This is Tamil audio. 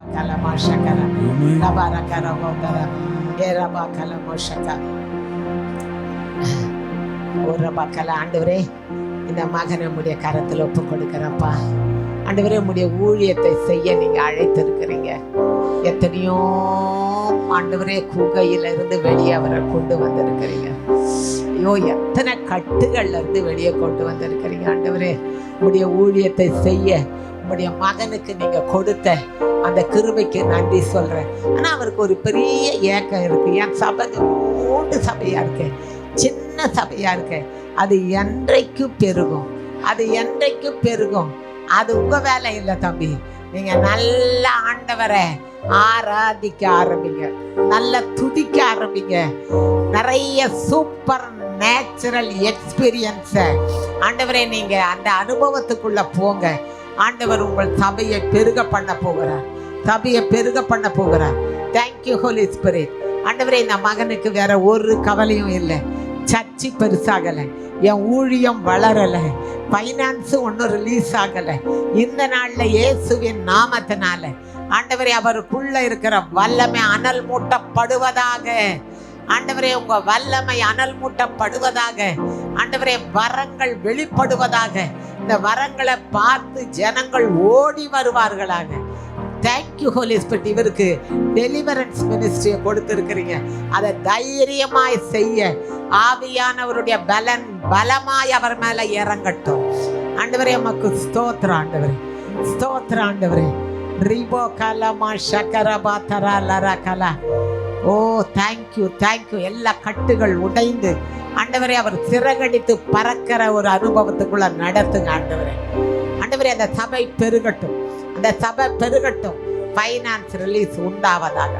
Kalamoshakara, Rabarakara Vogara, Eraba Kalamoshaka, Urabakala, ஆண்டவரே இந்த மகனை உடைய கரத்தில் ஒப்பு கொடுக்கிறப்பா. ஆண்டவரே உடைய ஊழியத்தை செய்ய நீங்க அழைத்திருக்கிறீங்க. எத்தனையோ ஆண்டவரே குகையில இருந்து வெளியே அவரை கொண்டு வந்திருக்கிறீங்க. ஐயோ, எத்தனை கட்டுகள்ல இருந்து வெளியே கொண்டு வந்திருக்கிறீங்க. ஆண்டவரே உடைய ஊழியத்தை செய்ய உடைய மகனுக்கு நீங்க கொடுத்த அந்த கிருபைக்கு நன்றி சொல்றேன். ஆனா அவருக்கு ஒரு பெரிய ஏக்கம் இருக்கு. என் சபை ஓண்டு சபையா இருக்கு, சின்ன சபையா இருக்கு, அது என்றைக்கு பெருகும், அது என்றைக்கு பெருகும். அது உங்க வேலை இல்லை தம்பி. நீங்க நல்ல ஆண்டவரை ஆராதிக்க ஆரம்பிங்க, நல்ல துதிக்க ஆரம்பிங்க. நிறைய சூப்பர் நேச்சுரல் எக்ஸ்பீரியன்ஸ ஆண்டவரே நீங்க அந்த அனுபவத்துக்குள்ள போங்க. ஆண்டவர் உங்கள் சபையை பெருக பண்ண போகிறார், சபையை பெருக பண்ண போகிறார். Thank you Holi spirit. ஆண்டவரே இந்த மகனுக்கு வேற ஒரு கவலையும் இல்லை. சர்ச்சு பெருசாகலை, என் ஊழியம் வளரலை, ஃபைனான்ஸு ஒன்றும் ரிலீஸ் ஆகலை. இந்த நாளில் இயேசுவின் நாமத்தினால ஆண்டவரே அவருக்குள்ள இருக்கிற வல்லமை அனல் மூட்டப்படுவதாக. ஆண்டவரே உங்க வல்லமை அனல் மூட்டப்படுவதாக. ஆண்டவரே வரங்கள் வெளிப்படுவதாக. இந்த வரங்களை பார்த்து ஜனங்கள் ஓடி வருவார்களாக. Thank you Holi Spirit. இவருக்கு டெலிவரன்ஸ் மினிஸ்ட்ரியை கொடுத்திருக்கிறீங்க. அதை தைரியமாய் செய்ய ஆவியானவருடைய பலமாய் அவர் மேல இறங்கட்டும். ஆண்டவரே உமக்கு ஸ்தோத்திரம். ஆண்டவரே ஸ்தோத்திரம். ஆண்டவரே ரிபோ கலமா ஷக்கரபா தரா லரா கலா. ஓ தேங்க்யூ தேங்க்யூ. எல்லா கட்டுகள் உடைந்து ஆண்டவரே அவர் சிறகடித்து பறக்கிற ஒரு அனுபவத்துக்குள்ள நடத்துங்க. ஆண்டவரே ஆண்டவரே அந்த சபை பெருகட்டும், அந்த சபை பெருகட்டும். ஃபைனான்ஸ் ரிலீஸ் உண்டாவதாக.